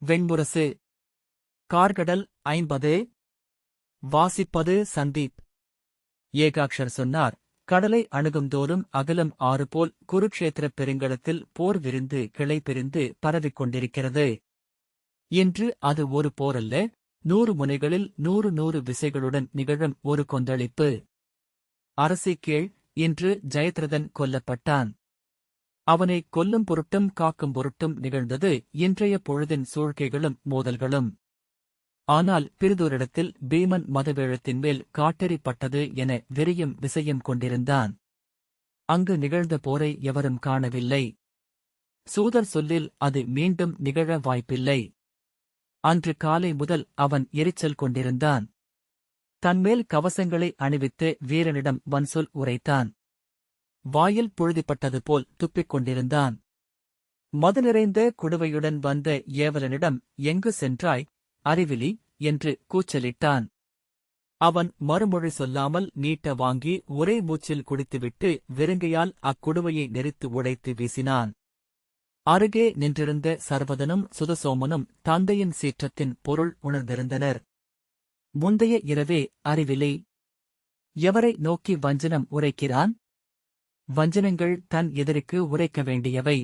வெண்முரசு. கார்கடல் 50. வாசிப்பது சந்தீப். ஏகாக்ஷர் சொன்னார், கடலை அணுகும்தோறும் அகலம் 6 போல் குருக்ஷேத்திரப் பெருங்கலத்தில் போர் விரிந்து கிளை பிரிந்து பரவிக் கொண்டிருக்கிறது. இன்று அது ஒரு போரல்ல, 100 முனைகளில் 100 விசைகளுடன் நிகழும் ஒரு கொந்தளிப்பு. அரசி கேள், இன்று ஜெயத்ரதன் கொல்லப்பட்டான். அவனை கொல்லும் பொருட்டும் காக்கும் பொருட்டும் நிகழ்ந்தது இன்றைய பொழுதின் சூழ்க்கைகளும் மோதல்களும். ஆனால் பிறிதோரிடத்தில் பீமன் மதவேழத்தின் மேல் காட்டெறிப்பட்டது என வெறியும் விசையும் கொண்டிருந்தான். அங்கு நிகழ்ந்த போரை எவரும் காணவில்லை. சூதர் சொல்லில் அது மீண்டும் நிகழ வாய்ப்பில்லை. அன்று காலை முதல் அவன் எரிச்சல் கொண்டிருந்தான். தன்மேல் கவசங்களை அணிவித்து வீரனிடம் வன்சொல் உரைத்தான். வாயில் புழுதிப்பட்டது போல் துப்பிக் கொண்டிருந்தான். மது நிறைந்த குடுவையுடன் வந்த ஏவலனிடம், எங்கு சென்றாய், அறிவிலி என்று கூச்சலிட்டான். அவன் மறுமொழி சொல்லாமல் நீட்ட வாங்கி ஒரே மூச்சில் குடித்துவிட்டு வெறுங்கையால் அக்குடுவையை நெரித்து உடைத்து வீசினான். அருகே நின்றிருந்த சர்வதனும் சுதசோமனும் தந்தையின் சீற்றத்தின் பொருள் உணர்ந்திருந்தனர். முந்தைய இரவே அறிவிலை எவரை நோக்கி வஞ்சனம் உரைக்கிறான்? வஞ்சனங்கள் தன் எதிரிக்கு உரைக்க வேண்டியவை.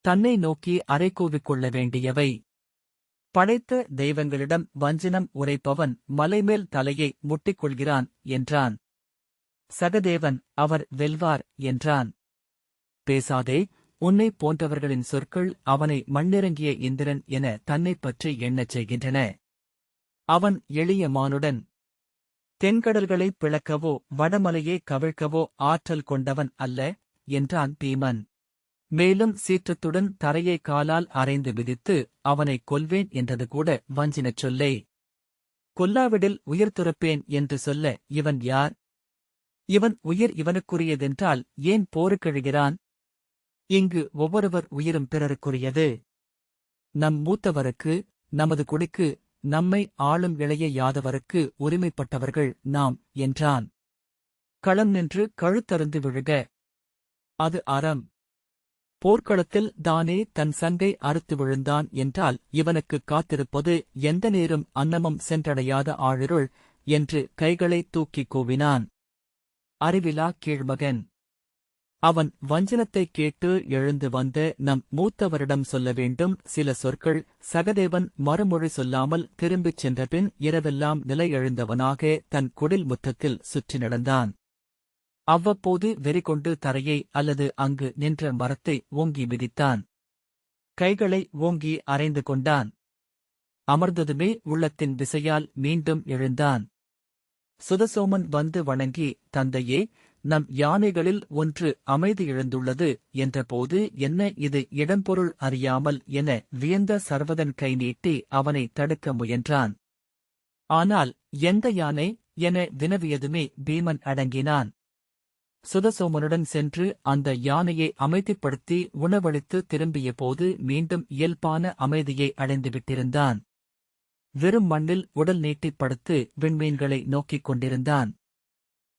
தன்னை நோக்கி அறைகூவிக் கொள்ள வேண்டியவை. படைத்த தெய்வங்களிடம் வஞ்சனம் உரைப்பவன் மலைமேல் தலையை முட்டிக்கொள்கிறான் என்றான். சகதேவன், அவர் வெல்வார் என்றான். பேசாதே, உன்னை போன்றவர்களின் சொற்கள் அவனை மண்ணிறங்கிய இந்திரன் என தன்னைப் பற்றி எண்ணச் செய்கின்றன. அவன் எளிய மானுடன். தென்கடல்களைப் பிளக்கவோ வடமலையே கவிழ்க்கவோ ஆற்றல் கொண்டவன் அல்ல என்றான் பீமன். மேலும் சீற்றத்துடன் தரையை காலால் அரைந்து மிதித்து அவனை கொல்வேன் என்றது கூட வஞ்சினச் சொல்லே. கொல்லாவிடில் உயிர் துறப்பேன் என்று சொல்ல இவன் யார்? இவன் உயிர் இவனுக்குரியதென்றால் ஏன் போருக்கெழுகிறான்? இங்கு ஒவ்வொருவர் உயிரும் பிறருக்குரியது. நம் மூத்தவருக்கு, நமது குடிக்கு, நம்மை ஆளும் இளைய யாதவருக்கு உரிமைப்பட்டவர்கள் நாம் என்றான். களம் நின்று கழுத்தருந்து விழுக. அது அறம். போர்க்களத்தில் தானே தன் சங்கை அறுத்து விழுந்தான் என்றால் இவனுக்குக் காத்திருப்பது எந்த நேரும் அன்னமும் சென்றடையாத ஆழிருள் என்று கைகளை தூக்கிக் கூவினான். அறிவிலா கீழ்மகன். அவன் வஞ்சனத்தைக் கேட்டு எழுந்து வந்த நம் மூத்தவரிடம் சொல்ல வேண்டும் சில சொற்கள். சகதேவன் மறுமொழி சொல்லாமல் திரும்பிச் சென்றபின் இரவெல்லாம் நிலை எழுந்தவனாக தன் குடில் முற்றத்தில் சுற்றி நடந்தான். அவ்வப்போது வெறிகொண்டு தரையை அல்லது அங்கு நின்ற மரத்தை ஓங்கி மிதித்தான். கைகளை ஓங்கி அரைந்து கொண்டான். அமர்ந்ததுமே உள்ளத்தின் விசையால் மீண்டும் எழுந்தான். சுதசோமன் வந்து வணங்கி, தந்தையே, நம் யானைகளில் ஒன்று அமைதி இழந்துள்ளது என்றபோது என்ன இது இடம்பொருள் அறியாமல் என வியந்த சர்வதன் கை நீட்டி அவனை தடுக்க முயன்றான். ஆனால் எந்த யானை என வினவியதுமே பீமன் அடங்கினான். சுதசோமனுடன் சென்று அந்த யானையை அமைதிப்படுத்தி உணவளித்து திரும்பிய போது மீண்டும் இயல்பான அமைதியை அடைந்துவிட்டிருந்தான். வெறும் மண்ணில் உடல் நீட்டிப் படுத்து விண்மீன்களை நோக்கிக் கொண்டிருந்தான்.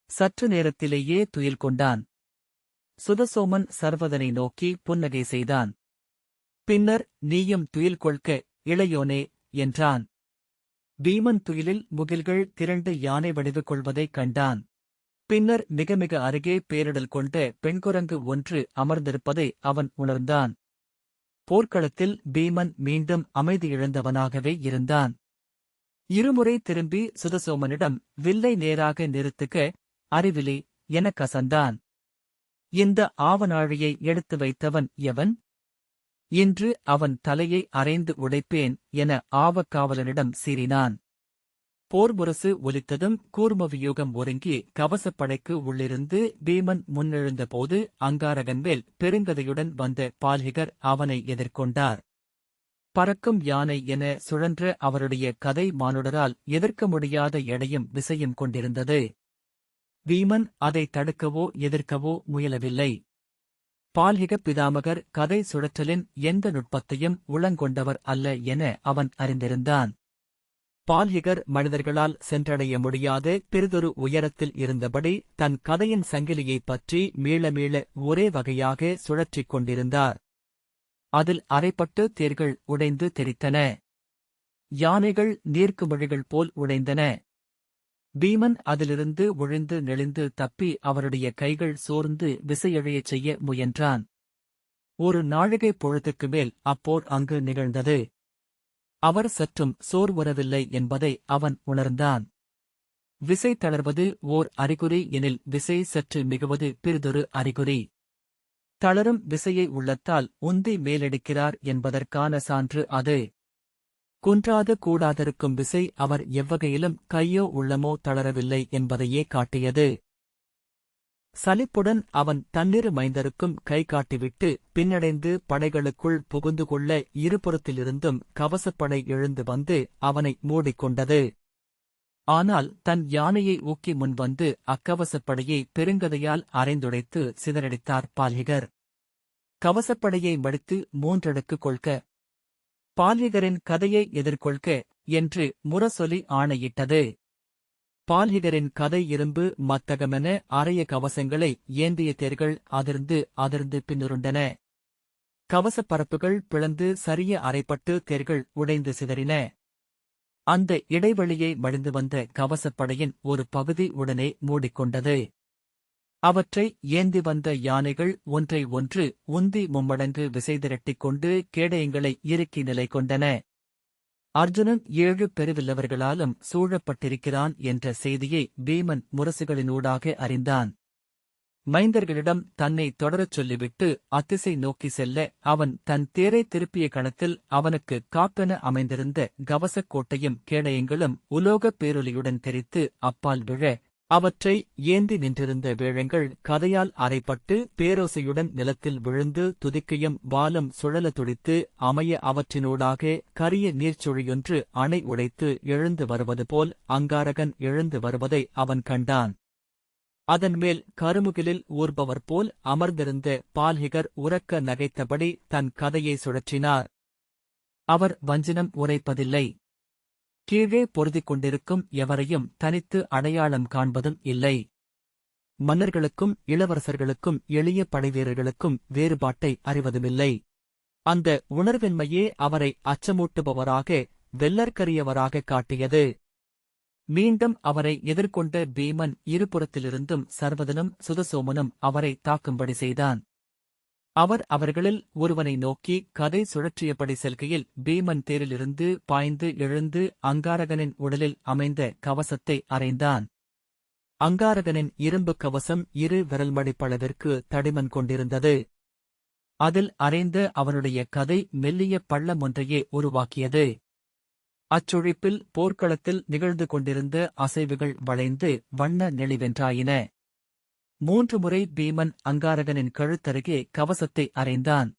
சற்று நேரத்திலேயே துயில் கொண்டான். சுதசோமன் சர்வதனை நோக்கி புன்னகை செய்தான். பின்னர், நீயும் துயில் கொள்க இளையோனே என்றான். பீமன் துயிலில் முகில்கள் திரண்டு யானை வடிவு கொள்வதைக் கண்டான். பின்னர் மிக மிக அருகே பேரிடல் கொண்ட பெண்குரங்கு ஒன்று அமர்ந்திருப்பதை அவன் உணர்ந்தான். போர்க்களத்தில் பீமன் மீண்டும் அமைதி இழந்தவனாகவே இருந்தான். இருமுறை திரும்பி சுதசோமனிடம், வில்லை நேராக நிறுத்துக அறிவிலி என கசந்தான். இந்த ஆவனாழியை எடுத்து வைத்தவன் எவன்? இன்று அவன் தலையை அரைந்து உடைப்பேன் என ஆவக்காவலனிடம் சீறினான். போர்முரசு ஒலித்ததும் கூர்மவியூகம் ஒருங்கி கவசப்படைக்கு உள்ளிருந்து பீமன் முன்னெழுந்தபோது அங்காரகன்மேல் பெருங்கதையுடன் வந்த பால்ஹிகர் அவனை எதிர்கொண்டார். பறக்கும் யானை என சுழன்ற அவருடைய கதை மானுடரால் எதிர்க்க முடியாத எடையும் விசையும் கொண்டிருந்தது. பீமன் அதை தடுக்கவோ எதிர்க்கவோ முயலவில்லை. பால்ஹிக பிதாமகர் கதை சுழற்றலின் எந்த நுட்பத்தையும் உளங்கொண்டவர் அல்ல என அவன் அறிந்திருந்தான். பால்ஹிகர் மனிதர்களால் சென்றடைய முடியாத பெரிதொரு உயரத்தில் இருந்தபடி தன் கதையின் சங்கிலியைப் பற்றி மீள மீள ஒரே வகையாக சுழற்றிக் கொண்டிருந்தார். அதில் அரைப்பட்டு தேர்கள் உடைந்து தெரித்தன. யானைகள் நீர்க்குமிழிகள் போல் உடைந்தன. பீமன் அதிலிருந்து ஒழிந்து நெளிந்து தப்பி அவருடைய கைகள் சோர்ந்து விசையழையச் செய்ய முயன்றான். ஒரு நாழிகை பொழுதுக்கு மேல் அப்போர் அங்கு நிகழ்ந்தது. அவர் சற்றும் சோர்வுறவில்லை என்பதை அவன் உணர்ந்தான். விசை தளர்வது ஓர் அறிகுறி எனில் விசை சற்று மிகுவது பிறிதொரு அறிகுறி. தளரும் விசையை உள்ளத்தால் உந்தி மேலெடுக்கிறார் என்பதற்கான சான்று அது. குன்றாது கூடாதிருக்கும் விசை அவர் எவ்வகையிலும் கையோ உள்ளமோ தளரவில்லை என்பதையே காட்டியது. சலிப்புடன் அவன் தன்னிரு மைந்தருக்கும் கை காட்டிவிட்டு பின்னடைந்து படைகளுக்குள் புகுந்து கொள்ள இருபுறத்திலிருந்தும் கவசப்படை எழுந்து வந்து அவனை மூடிக்கொண்டது. ஆனால் தன் யானையை ஊக்கி முன்வந்து அக்கவசப்படையை பெருங்கதையால் அரைந்துடைத்து சிதறடித்தார் பால்ஹிகர். கவசப்படையை மடித்து மூன்றடுக்கு கொள்க, பால்ஹிகரின் கதையை எதிர்கொள்க என்று முரசொலி ஆணையிட்டது. பால்ஹிகரின் கதை இரும்பு மத்தகமென அறைய கவசங்களை ஏந்திய தேர்கள் அதிர்ந்து பின்னுருண்டன. கவசப் பரப்புகள் பிளந்து சரிய அரைப்பட்டு தேர்கள் உடைந்து சிதறின. அந்த இடைவெளியை மடிந்து வந்த கவசப்படையின் ஒரு பகுதி உடனே மூடிக்கொண்டது. அவற்றை ஏந்தி வந்த யானைகள் ஒன்றை ஒன்று உந்தி மும்மடங்கு விசை திரட்டிக் கொண்டு கேடயங்களை இறுக்கி நிலை கொண்டன. அர்ஜுனன் 7 பெருவில்லவர்களாலும் சூழப்பட்டிருக்கிறான் என்ற செய்தியை பீமன் முரசுகளினூடாக அறிந்தான். மைந்தர்களிடம் தன்னை தொடரச் சொல்லிவிட்டு அத்திசை நோக்கி செல்ல அவன் தன் தேரை திருப்பிய கணத்தில் அவனுக்கு காப்பென அமைந்திருந்த கவசக் கோட்டையும் கேடயங்களும் உலோகப் பேரொலியுடன் தெரித்து அப்பால் விழ, அவற்றை ஏந்தி நின்றிருந்த வேழங்கள் கதையால் அரைப்பட்டு பேரோசையுடன் நிலத்தில் விழுந்து துதிக்கையும் வாலும் சுழல துடித்து அமைய அவற்றினூடாக கரிய நீர்ச்சுழியொன்று அணை உடைத்து எழுந்து வருவது போல் அங்காரகன் எழுந்து வருவதை அவன் கண்டான். அதன்மேல் கருமுகிலில் ஊர்பவர் போல் அமர்ந்திருந்த பால்ஹிகர் உரக்க நகைத்தபடி தன் கதையை சுழற்றினார். அவர் வஞ்சினம் உரைப்பதில்லை. கீழே பொருதிக் கொண்டிருக்கும் எவரையும் தனித்து அடையாளம் காண்பதும் இல்லை. மன்னர்களுக்கும் இளவரசர்களுக்கும் எளிய படைவீரர்களுக்கும் வேறுபாட்டை அறிவதுமில்லை. அந்த உணர்வின்மையே அவரை அச்சமூட்டுபவராக வெள்ளற்கரியவராக காட்டியது. மீண்டும் அவரை எதிர்கொண்ட பீமன் இருபுறத்திலிருந்தும் சர்வதனும் சுதசோமனும் அவரை தாக்கும்படி செய்தான். அவர் அவர்களில் ஒருவனை நோக்கி கதை சுழற்றியபடி செல்கையில் பீமன் தேரிலிருந்து பாய்ந்து எழுந்து அங்காரகனின் உடலில் அமைந்த கவசத்தை அறைந்தான். அங்காரகனின் இரும்பு கவசம் 2 விரல்மடிப்பளவிற்கு தடிமன் கொண்டிருந்தது. அதில் அறைந்த அவனுடைய கதை மெல்லிய பள்ளமொன்றையே உருவாக்கியது. அச்சுழிப்பில் போர்க்களத்தில் நிகழ்ந்து கொண்டிருந்த அசைவுகள் வளைந்து வண்ண நெளிவென்றாயின. 3 முறை பீமன் அங்காரகனின் கழுத்தருகே கவசத்தை அறைந்தான்.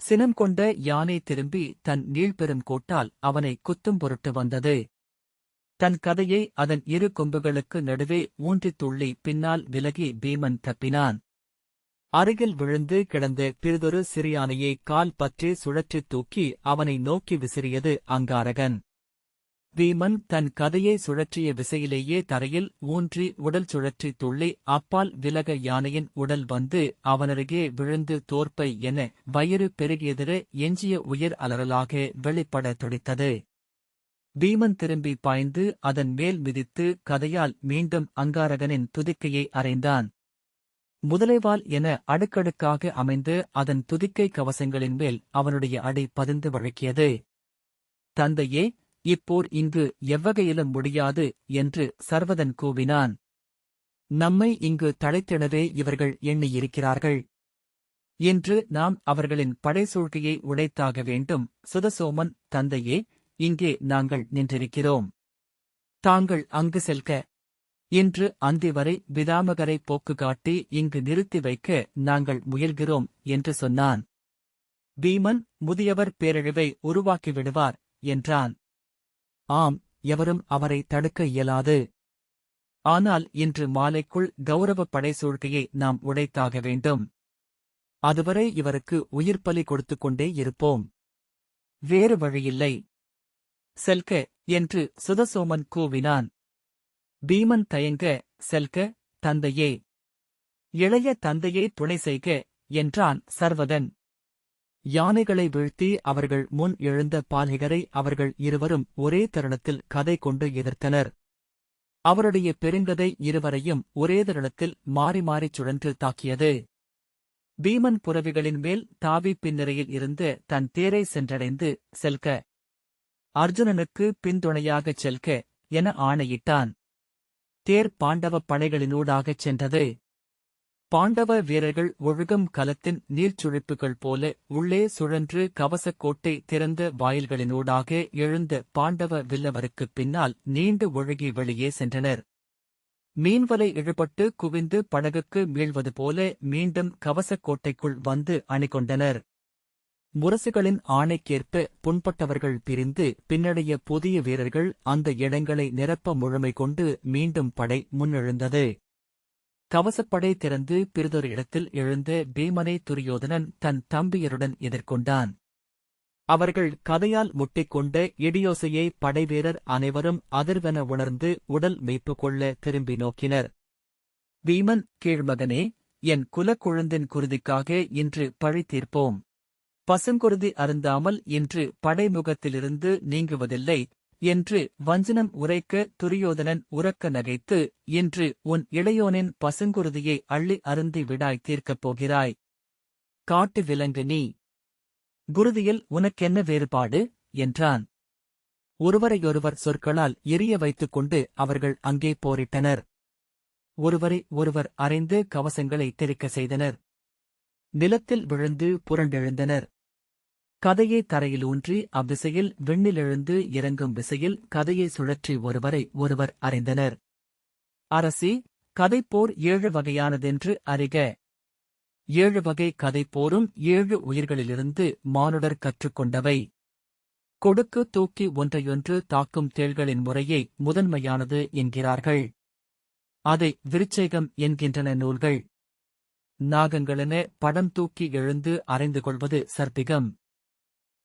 சினம் கொண்ட யானை திரும்பி தன் நீள்பெரும் கோட்டால் அவனை குத்தும் பொருட்டு வந்தது. தன் கதையை அதன் 2 கொம்புகளுக்கு நடுவே ஊன்றித் துள்ளி பின்னால் விலகி பீமன் தப்பினான். அருகில் விழுந்து கிடந்த பிறிதொரு சிறியானையை கால் பற்றி சுழற்றித் தூக்கி அவனை நோக்கி விசிறியது அங்காரகன். பீமன் தன் கதையை சுழற்றிய விசையிலேயே தரையில் ஊன்றி உடல் சுழற்றித் துள்ளி அப்பால் விலக யானையின் உடல் வந்து அவனருகே விழுந்து தோற்பை என வயிறு பெருகியதிர எஞ்சிய உயிர் அலறலாக வெளிப்பட துடித்தது. பீமன் திரும்பி பாய்ந்து அதன் மேல் மிதித்து கதையால் மீண்டும் அங்காரகனின் துதிக்கையை அறைந்தான். முதலைவால் என அடுக்கடுக்காக அமைந்து அதன் துதிக்கை கவசங்களின் மேல் அவனுடைய அடி பதிந்து வழக்கியது. தந்தையே, இப்போர் இங்கு எவ்வகையிலும் முடியாது என்று சர்வதன் கூவினான். நம்மை இங்கு தழைத்திடவே இவர்கள் எண்ணியிருக்கிறார்கள். இன்று நாம் அவர்களின் படைசூழ்கையை உடைத்தாக வேண்டும். சுதசோமன், தந்தையே, இங்கே நாங்கள் நின்றிருக்கிறோம். தாங்கள் அங்கு செல்க. இன்று அந்தி வரை பிதாமகரை போக்கு காட்டி இங்கு நிறுத்தி வைக்க நாங்கள் முயல்கிறோம் என்று சொன்னான். பீமன், முதியவர் பேரழிவை உருவாக்கிவிடுவார் என்றான். ஆம், எவரும் அவரை தடுக்க இயலாது. ஆனால் இன்று மாலைக்குள் கௌரவப் படைசூழ்கையை நாம் உடைத்தாக வேண்டும். அதுவரை இவருக்கு உயிர்ப்பலி கொடுத்துக் கொண்டே இருப்போம். வேறு வழியில்லை. செல்க என்று சுதசோமன் கூவினான். பீமன் தயங்க, செல்க, தந்தையே. இளைய தந்தையே துணை செய்க என்றான் சர்வதன். யானைகளை வீழ்த்தி அவர்கள் முன் எழுந்த பால்ஹிகரை அவர்கள் இருவரும் ஒரே தருணத்தில் கதை கொண்டு எதிர்த்தனர். அவருடைய பெருங்கதை இருவரையும் ஒரே தருணத்தில் மாறி மாறிச் சுழன்று தாக்கியது. பீமன் புரவிகளின் மேல் தாவி பின்னிரையில் இருந்து தன் தேரை சென்றடைந்து செல்க, அர்ஜுனனுக்கு பின்துணையாகச் செல்க என ஆணையிட்டான். தேர் பாண்டவப் படைகளினூடாகச் சென்றது. பாண்டவ வீரர்கள் ஒழுகும் கலத்தின் நீர்ச்சுழிப்புகள் போல உள்ளே சுழன்று கவசக்கோட்டை திறந்த வாயில்களினூடாக எழுந்த பாண்டவ வில்லவருக்குப் பின்னால் நீண்டு ஒழுகி வெளியே சென்றனர். மீன்வலை இழுபட்டு குவிந்து படகுக்கு மீள்வது போல மீண்டும் கவசக்கோட்டைக்குள் வந்து அணிகொண்டனர். முரசுகளின் ஆணைக்கேற்ப புண்பட்டவர்கள் பிரிந்து பின்னடைய புதிய வீரர்கள் அந்த இடங்களை நிரப்ப முழுமை கொண்டு மீண்டும் படை முன்னெழுந்தது. கவசப்படை திறந்து பிறிதொரு இடத்தில் எழுந்த பீமனை துரியோதனன் தன் தம்பியருடன் எதிர்கொண்டான். அவர்கள் கதையால் முட்டிக்கொண்ட இடியோசையை படைவீரர் அனைவரும் அதிர்வென உணர்ந்து உடல் மெய்ப்பு கொள்ள திரும்பி நோக்கினர். பீமன், கீழ்மகனே, என் குலக்குழுந்தின் குருதிக்காக இன்று பழி தீர்ப்போம். பசுங்குருதி அருந்தாமல் இன்று படைமுகத்திலிருந்து நீங்குவதில்லை என்று வஞ்சனம் உரைக்க துரியோதனன் உரக்க நகைத்து, இன்று உன் இளையோனின் பசுங்குருதியை அள்ளி அருந்தி விடாய் தீர்க்கப் போகிறாய். காட்டு விலங்கு நீ! குருதியில் உனக்கென்ன வேறுபாடு என்றான். ஒருவரையொருவர் சொற்களால் எரிய வைத்துக் கொண்டு அவர்கள் அங்கே போரிட்டனர். ஒருவரை ஒருவர் அறைந்து கவசங்களை தெறிக்க செய்தனர். நிலத்தில் விழுந்து புரண்டெழுந்தனர். கதையை தரையில் ஊன்றி அவ்விசையில் விண்ணிலெழுந்து இறங்கும் விசையில் கதையை சுழற்றி ஒருவரை ஒருவர் அறைந்தனர். அரசி, கதைப்போர் 7 வகையானதென்று அறிக. 7 வகை கதைப்போரும் 7 உயிர்களிலிருந்து மானுடர் கற்றுக்கொண்டவை. கொடுக்கு தூக்கி ஒன்றையொன்று தாக்கும் தேள்களின் முறையை முதன்மையானது என்கிறார்கள். அதை விருச்சேகம் என்கின்றன நூல்கள். நாகங்களென படம் தூக்கி எழுந்து அறைந்து கொள்வது சர்பிகம்.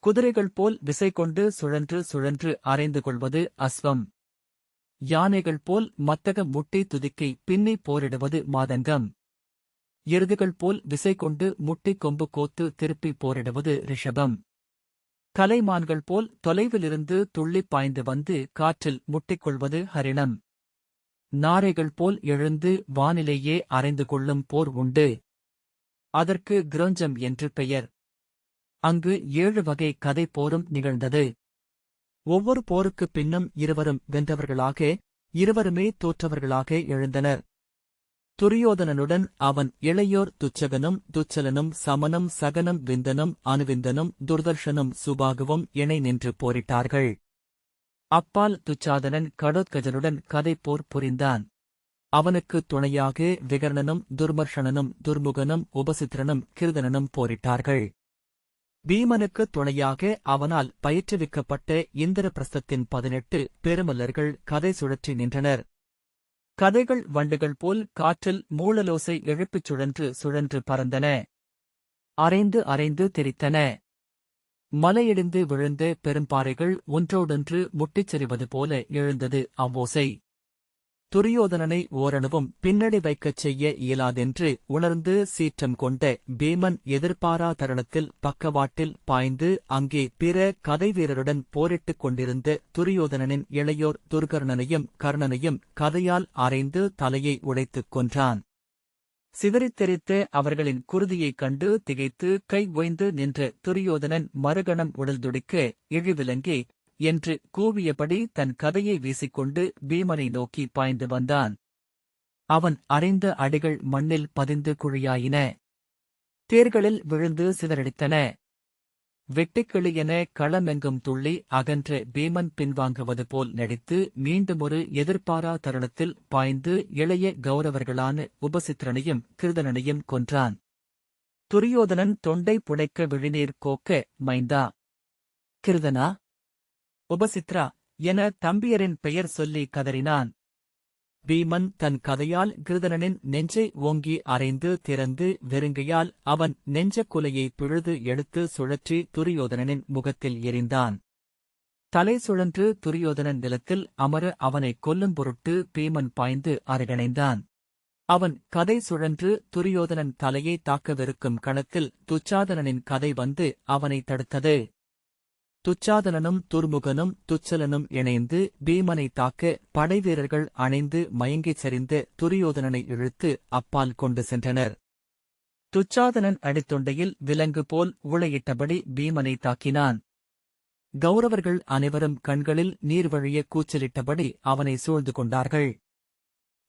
குதிரைகள் போல் விசை கொண்டு சுழன்று சுழன்று அறைந்து கொள்வது அஸ்வம். யானைகள் போல் மத்தக முட்டி துதிக்கை பின்னி போரிடுவது மாதங்கம். எருதுகள் போல் விசை கொண்டு முட்டி கொம்பு கோத்து திருப்பி போரிடுவது ரிஷபம். கலைமான்கள் போல் தொலைவிலிருந்து துள்ளிப் பாய்ந்து வந்து காற்றில் முட்டிக்கொள்வது ஹரிணம். நாரைகள் போல் எழுந்து வானிலேயே அறைந்து கொள்ளும் போர் உண்டு. அதற்கு கிரோஞ்சம் என்று பெயர். அங்கு 7 வகை கதை போரும் நிகழ்ந்தது. ஒவ்வொரு போருக்குப் பின்னும் இருவரும் வென்றவர்களாக, இருவருமே தோற்றவர்களாக எழுந்தனர். துரியோதனனுடன் அவன் இளையோர் துச்சகனும் துச்சலனும் சமனும் சகனும் விந்தனும் அனுவிந்தனும் துர்தர்ஷனும் சுபாகுவும் இணை நின்று போரிட்டார்கள். அப்பால் துச்சாதனன் கடோத்கஜனுடன் கதைப்போர் புரிந்தான். அவனுக்குத் துணையாக விகர்ணனும் துர்மர்ஷனனும் துர்முகனும் உபசித்திரனும் கிருதனனும் போரிட்டார்கள். பீமனுக்குத் துணையாக அவனால் பயிற்றுவிக்கப்பட்ட இந்திரபிரஸ்தத்தின் 18 பெருமல்லர்கள் கதை சுழற்றி நின்றனர். கதைகள் வண்டுகள் போல் காற்றில் மூளலோசை எழுப்பிச் சுழன்று சுழன்று பறந்தன. அரைந்து அரைந்து தெரித்தன. மலையிடிந்து விழுந்த பெரும்பாறைகள் ஒன்றோடொன்று முட்டிச் சரிவது போல எழுந்தது அவ்வோசை. துரியோதனனை ஓரணுவும் பின்னடி வைக்கச் செய்ய இயலாதென்று உணர்ந்து சீற்றம் கொண்ட பீமன் எதிர்பாரா தருணத்தில் பக்கவாட்டில் பாய்ந்து அங்கே பிற கதைவீரருடன் போரிட்டுக் கொண்டிருந்த துரியோதனனின் இளையோர் துர்கர்ணனையும் கர்ணனையும் கதையால் அறைந்து தலையை உடைத்துக் கொன்றான். சிதறித் தெரித்த அவர்களின் குருதியைக் கண்டு திகைத்து கை ஓய்ந்து நின்ற துரியோதனன் மறுகணம் உடல் துடிக்க, இழிவிலங்கே என்று கூவியபடி தன் கதையை வீசிக்கொண்டு பீமனை நோக்கி பாய்ந்து வந்தான். அவன் அறைந்த அடிகள் மண்ணில் பதிந்து குழியாயின. தேர்களில் விழுந்து சிதறடித்தன. வெட்டுக்கிளி என களமெங்கும் துள்ளி அகன்ற பீமன் பின்வாங்குவது போல் நடித்து மீண்டுமொரு எதிர்பாரா தருணத்தில் பாய்ந்து இளைய கௌரவர்களான உபசித்திரனையும் கிருதனனையும் கொன்றான். துரியோதனன் தொண்டை புடைக்க விழிநீர் கோக்க, மைந்தா, கிருதனா, உபசித்ரா என தம்பியரின் பெயர் சொல்லி கதறினான். பீமன் தன் கதையால் கிருதனனின் நெஞ்சை ஓங்கி அறைந்து திறந்து வெறுங்கையால் அவன் நெஞ்சக் குலையை பிழுது எடுத்து சுழற்றி துரியோதனனின் முகத்தில் எறிந்தான். தலை சுழன்று துரியோதனன் நிலத்தில் அமர அவனைக் கொல்லும் பொருட்டு பீமன் பாய்ந்து அருகணைந்தான். அவன் கதை சுழன்று துரியோதனன் தலையை தாக்கவிருக்கும் கணத்தில் துச்சாதனனின் கதை வந்து அவனை தடுத்தது. துச்சாதனனும் துர்முகனும் துச்சலனும் இணைந்து பீமனை தாக்க படைவீரர்கள் அணைந்து மயங்கிச் சரிந்த துரியோதனனை இழுத்து அப்பால் கொண்டு சென்றனர். துச்சாதனன் அடித்தொண்டையில் விலங்கு போல் ஊளையிட்டபடி பீமனை தாக்கினான். கௌரவர்கள் அனைவரும் கண்களில் நீர் வழிய கூச்சலிட்டபடி அவனை சூழ்ந்து கொண்டார்கள்.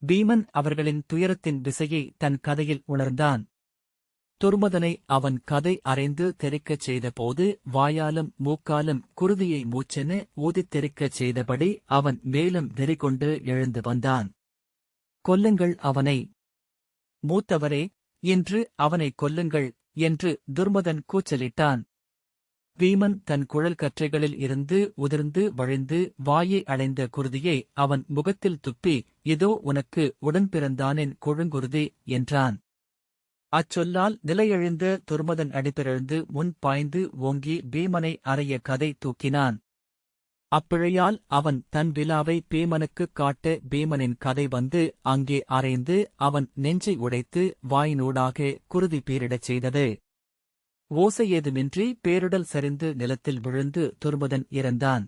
பீமன் அவர்களின் துயரத்தின் விசையை தன் கதையில் உணர்ந்தான். துர்மதனை அவன் கதை அறைந்து தெறிக்கச் செய்தபோது வாயாலும் மூக்காலும் குருதியை மூச்சென ஊதித் தெறிக்கச் செய்தபடி அவன் மேலும் வெறிகொண்டு எழுந்து வந்தான். கொல்லுங்கள் அவனை! மூத்தவரே, இன்று அவனை கொல்லுங்கள் என்று துர்மதன் கூச்சலிட்டான். பீமன் தன் குழல் கற்றைகளில் இருந்து உதிர்ந்து வழிந்து வாயை அடைந்த குருதியை அவன் முகத்தில் துப்பி, இதோ உனக்கு உடன்பிறந்தானின் கொழுங்குருதி என்றான். அச்சொல்லால் நிலையெழுந்த துர்மதன் அடிபிறழ்ந்து முன் பாய்ந்து ஓங்கி பீமனை அறைய கதை தூக்கினான். அப்பிழையால் அவன் தன் விலாவை பீமனுக்குக் காட்ட பீமனின் கதை வந்து அங்கே அறைந்து அவன் நெஞ்சை உடைத்து வாயினூடாக குருதி பீரிடச் செய்தது. ஓசையேதுமின்றி பேரிடல் சரிந்து நிலத்தில் விழுந்து துர்முதன் இறந்தான்.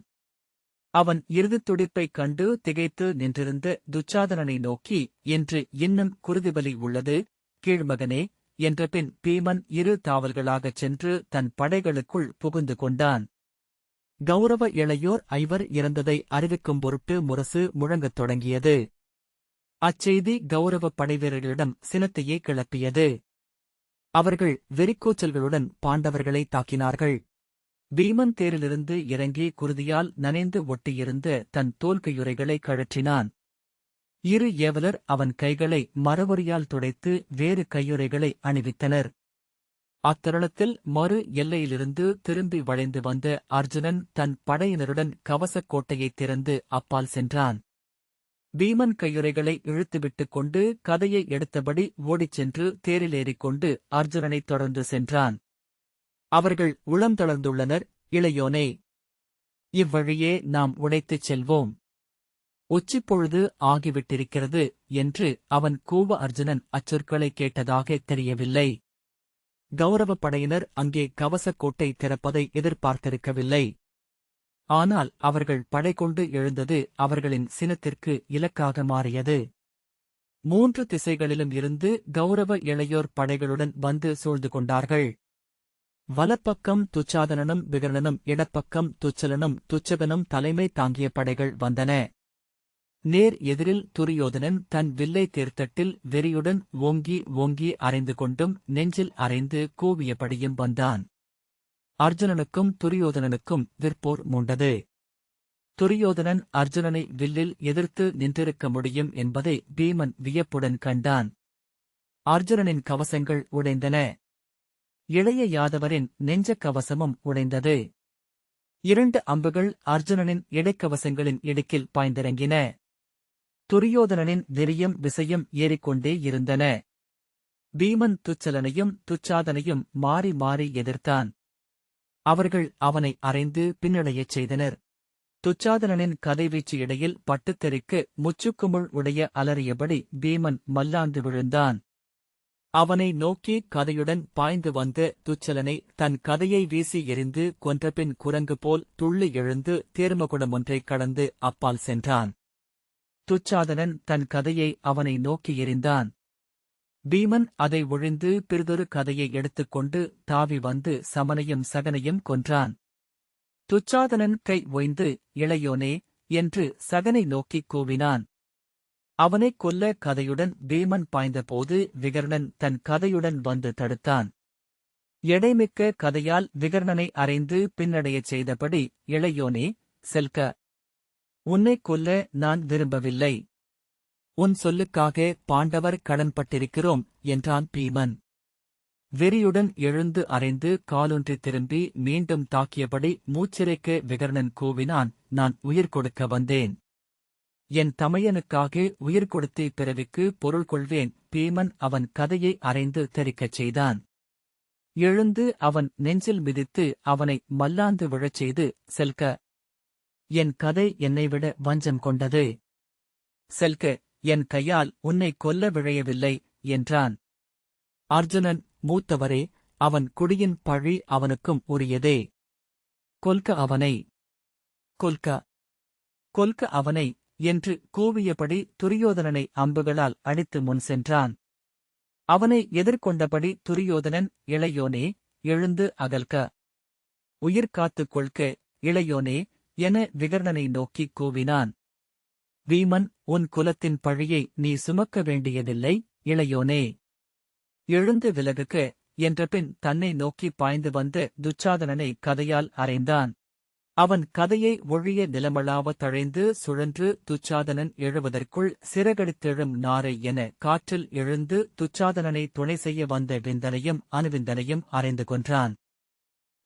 அவன் இறுதித் துடிப்பைக் கண்டு திகைத்து நின்றிருந்த துச்சாதனனை நோக்கி, இன்று இன்னும் குருதிபலி உள்ளது, கீழ்மகனே என்றபின் பீமன் இரு தாவல்களாகச் சென்று தன் படைகளுக்குள் புகுந்து கொண்டான். கௌரவ இளையோர் ஐவர் இறந்ததை அறிவிக்கும் பொருட்டு முரசு முழங்கத் தொடங்கியது. அச்செய்தி கௌரவப் படைவீரர்களிடம் சினத்தையே கிளப்பியது. அவர்கள் வெறிக்கூச்சல்களுடன் பாண்டவர்களை தாக்கினார்கள். பீமன் தேரிலிருந்து இறங்கி குருதியால் நனைந்து ஒட்டியிருந்த தன் தோல்கையுறைகளை கழற்றினான். இரு ஏவலர் அவன் கைகளை மரவொரியால் துடைத்து வேறு கையுறைகளை அணிவித்தனர். அத்தருணத்தில் மறு எல்லையிலிருந்து திரும்பி வளைந்து வந்த அர்ஜுனன் தன் படையினருடன் கவசக் கோட்டையைத் திறந்து அப்பால் சென்றான். பீமன் கையுறைகளை இழுத்துவிட்டுக் கொண்டு கதையை எடுத்தபடி ஓடிச் சென்று தேரிலேறிக்கொண்டு அர்ஜுனனைத் தொடர்ந்து சென்றான். அவர்கள் உளம் தளர்ந்துள்ளனர். இளையோனே, இவ்வழியே நாம் உடைத்துச் செல்வோம். உச்சிப்பொழுது ஆகிவிட்டிருக்கிறது என்று அவன் கூவ அர்ஜுனன் அச்சொற்களை கேட்டதாக தெரியவில்லை. கௌரவப் படையினர் அங்கே கவசக் கோட்டை திறப்பதை எதிர்பார்த்திருக்கவில்லை. ஆனால் அவர்கள் படை கொண்டு எழுந்தது அவர்களின் சினத்திற்கு இலக்காக மாறியது. 3 திசைகளிலும் இருந்து கௌரவ இளையோர் படைகளுடன் வந்து சூழ்ந்து கொண்டார்கள். வலப்பக்கம் துச்சாதனனும் விகர்ணனும், இடப்பக்கம் துச்சலனும் துச்சகனும் தலைமை தாங்கிய படைகள் வந்தன. நேர் எதிரில் துரியோதனன் தன் வில்லை தேர்த்தட்டில் வெறியுடன் ஓங்கி ஓங்கி அறைந்து கொண்டும் நெஞ்சில் அறைந்து கூவியபடியும் வந்தான். அர்ஜுனனுக்கும் துரியோதனனுக்கும் விற்போர் மூண்டது. துரியோதனன் அர்ஜுனனை வில்லில் எதிர்த்து நின்றிருக்க முடியும் என்பதை பீமன் வியப்புடன் கண்டான். அர்ஜுனனின் கவசங்கள் உடைந்தன. இளைய யாதவரின் நெஞ்சக் கவசமும் உடைந்தது. 2 அம்புகள் அர்ஜுனனின் இடைக்கவசங்களின் இடுக்கில் பாய்ந்திறங்கின. துரியோதனனின் வெறியும் விசையும் ஏறிக்கொண்டே இருந்தன. பீமன் துச்சலனையும் துச்சாதனையும் மாறி மாறி எதிர்த்தான். அவர்கள் அவனை அறைந்து பின்னடையச் செய்தனர். துச்சாதனனின் கதைவீச்சு இடையில் பட்டுத் தெறிக்க முச்சுக்குமுள் உடைய அலறியபடி பீமன் மல்லாந்து விழுந்தான். அவனை நோக்கி கதையுடன் பாய்ந்து வந்த துச்சலனை தன் கதையை வீசி எறிந்து கொன்றபின் குரங்கு போல் துள்ளி எழுந்து தேர்மகுடம் ஒன்றைக் கடந்து அப்பால் சென்றான். துச்சாதனன் தன் கதையை அவனை நோக்கி எறிந்தான். பீமன் அதை ஒழிந்து பிறிதொரு கதையை எடுத்துக்கொண்டு தாவி வந்து சமனையும் சகனையும் கொன்றான். துச்சாதனன் கை ஓய்ந்து, இளையோனே என்று சகனை நோக்கிக் கூவினான். அவனைக் கொல்ல கதையுடன் பீமன் பாய்ந்தபோது விகர்ணன் தன் கதையுடன் வந்து தடுத்தான். எடைமிக்க கதையால் விகர்ணனை அறைந்து பின்னடையச் செய்தபடி, இளையோனே, செல்க! உன்னைக் கொல்ல நான் விரும்பவில்லை. உன் சொல்லுக்காக பாண்டவர் கடன்பட்டிருக்கிறோம் என்றான் பீமன். வெறியுடன் எழுந்து அறைந்து காலொன்றி திரும்பி மீண்டும் தாக்கியபடி மூச்சிறைக்க விகர்ணன் கூவினான், நான் உயிர் கொடுக்க வந்தேன். என் தமையனுக்காக உயிர் கொடுத்தே பிறவிக்கு பொருள் கொள்வேன். பீமன் அவன் கதையை அறைந்து தெறிக்கச் செய்தான். எழுந்து அவன் நெஞ்சில் மிதித்து அவனை மல்லாந்து விழச் செய்து, செல்க! என் கதை என்னைவிட வஞ்சம் கொண்டது. செல்க! என் கையால் உன்னை கொல்ல விழையவில்லை என்றான். அர்ஜுனன், மூத்தவரே, அவன் குடியின் பழி அவனுக்கும் உரியதே. கொல்க அவனை, கொல்க, கொல்க அவனை என்று கூவியபடி துரியோதனனை அம்புகளால் அடித்து முன் சென்றான். அவனை எதிர்கொண்டபடி துரியோதனன், இளையோனே, எழுந்து அகல்க, உயிர் காத்துக் கொள்க, இளையோனே என விகர்ணனை நோக்கிக் கூவினான். வீமன், உன் குலத்தின் பழியை நீ சுமக்க வேண்டியதில்லை, இளையோனே, எழுந்து விலகுக என்றபின் தன்னை நோக்கி பாய்ந்து வந்த துச்சாதனனை கதையால் அறைந்தான். அவன் கதையை ஒழிய நிலமளாவ தழைந்து சுழன்று துச்சாதனன் எழுவதற்குள் சிறகடித்தெழும் நாரை என காற்றில் எழுந்து துச்சாதனனை துணை செய்ய வந்த விந்தனையும் அனுவிந்தனையும் அறைந்து கொன்றான்.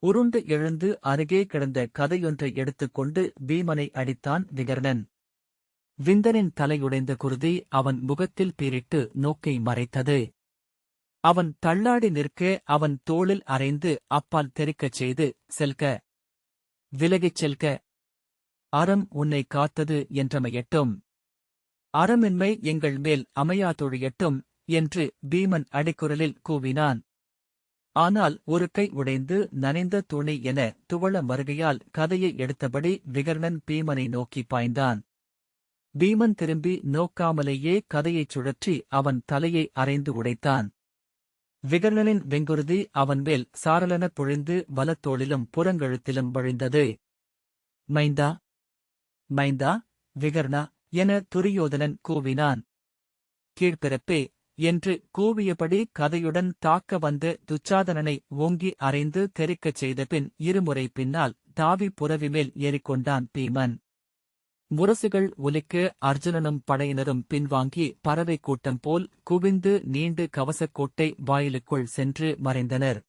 உருண்டு எழுந்து அருகே கிடந்த கதையொன்றை எடுத்துக்கொண்டு பீமனை அடித்தான் விகர்ணன். விந்தனின் தலையுடைந்த குருதி அவன் முகத்தில் பீரிட்டு நோக்கை மறைத்தது. அவன் தள்ளாடி நிற்க அவன் தோளில் அறைந்து அப்பால் தெறிக்கச் செய்து, செல்க, விலகிச் செல்க, அறம் உன்னை காத்தது என்றமையட்டும், அறமின்மை எங்கள் மேல் அமையாதொழியட்டும் என்று பீமன் அடிக்குரலில் கூவினான். ஆனால் ஒரு கை உடைந்து நனைந்த துணி என துவள மருகையால் கதையை எடுத்தபடி விகர்ணன் பீமனை நோக்கி பாய்ந்தான். பீமன் திரும்பி நோக்காமலேயே கதையைச் சுழற்றி அவன் தலையை அறைந்து உடைத்தான். விகர்ணனின் வெங்குருதி அவன் மேல் சாரலெனப் பொழிந்து வலத்தோளிலும் புறங்கழுத்திலும் வழிந்தது. மைந்தா, மைந்தா, விகர்ணா என துரியோதனன் கூவினான். கீழ்ப்பிறப்பே என்று கூவியபடி கதையுடன் தாக்க வந்த துச்சாதனனை ஓங்கி அறைந்து தெறிக்கச் செய்தபின் இருமுறை பின்னால் தாவி புரவிமேல் ஏறிக்கொண்டான் பீமன். முரசுகள் ஒலிக்க அர்ஜுனனும் படையினரும் பின்வாங்கி பறவை கூட்டம் போல் குவிந்து நீண்டு கவசக்கோட்டை வாயிலுக்குள் சென்று மறைந்தனர்.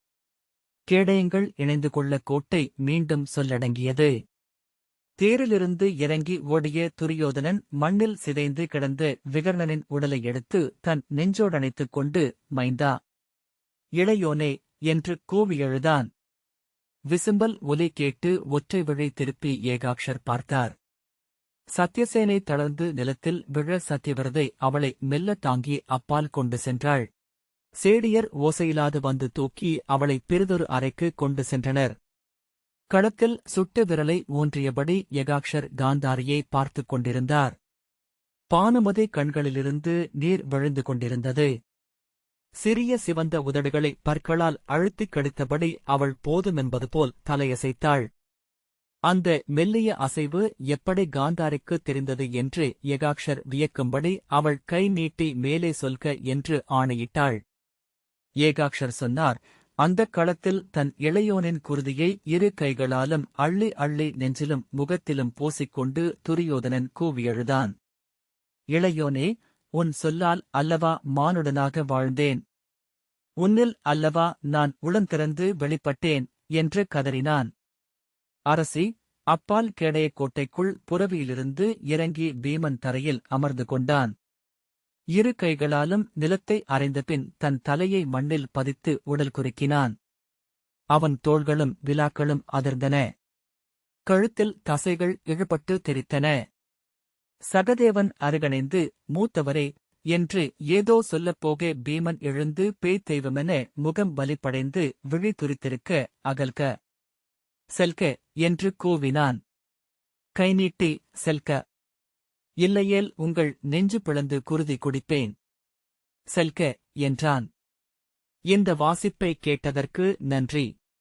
கேடயங்கள் இணைந்து கொள்ள கோட்டை மீண்டும் சொல்லடங்கியது. தேரிலிருந்து இறங்கி ஓடிய துரியோதனன் மண்ணில் சிதைந்து கிடந்த விகர்ணனின் உடலை எடுத்து தன் நெஞ்சோடணைத்துக் கொண்டு, மைந்தா, இளையோனே என்று கூவி எழுதான். விசும்பல் ஒலி கேட்டு ஒற்றை விழை திருப்பி ஏகாக்ஷர் பார்த்தார். சத்யசேனை தளர்ந்து நிலத்தில் விழ சத்யவிரதை அவளை மெல்ல தாங்கி அப்பால் கொண்டு சென்றாள். சேடியர் ஓசையிலாது வந்து தூக்கி அவளை பிறிதொரு அறைக்கு கொண்டு சென்றனர். களத்தில் சுட்ட விரலை ஊன்றியபடி யகாக்ஷர் காந்தாரியை பார்த்துக் கொண்டிருந்தார். பானுமதி கண்களிலிருந்து நீர் விழுந்து கொண்டிருந்தது. சிறிய சிவந்த உதடுகளை பற்களால் அழுத்திக் கடித்தபடி அவள் போதுமென்பது போல் தலையசைத்தாள். அந்த மெல்லிய அசைவு எப்படி காந்தாரிக்கு தெரிந்தது என்று யகாக்ஷர் வியக்கும்படி அவள் கை நீட்டி மேலே சொல்க என்று ஆணையிட்டாள். ஏகாக்ஷர் சொன்னார். அந்தக் களத்தில் தன் இளையோனின் குருதியை இரு கைகளாலும் அள்ளி அள்ளி நெஞ்சிலும் முகத்திலும் பூசிக்கொண்டு துரியோதனன் கூவியழுதான். இளையோனே, உன் சொல்லால் அல்லவா மானுடனாக வாழ்ந்தேன், உன்னில் அல்லவா நான் உளந்திறந்து வெளிப்பட்டேன் என்று கதறினான். அரசி, அப்பால் கேடயக் கோட்டைக்குள் புரவியிலிருந்து இறங்கி பீமன் தரையில் அமர்ந்து கொண்டான். இரு கைகளாலும் நிலத்தை அறைந்தபின் தன் தலையை மண்ணில் பதித்து உடல் குறுக்கினான். அவன் தோள்களும் விலாக்களும் அதிர்ந்தன. கழுத்தில் தசைகள் இழுபட்டு தெரித்தன. சகதேவன் அருகணைந்து, மூத்தவரே என்று ஏதோ சொல்லப்போக பீமன் எழுந்து பேய் தெய்வமென முகம் வலிப்படைந்து விழி துரித்திருக்க, அகல்க, செல்க என்று கூவினான். கை நீட்டி, செல்க, இல்லையேல் உங்கள் நெஞ்சு பிளந்து குருதி குடிப்பேன், செல்க என்றான். இந்த வாசிப்பை கேட்டதற்கு நன்றி.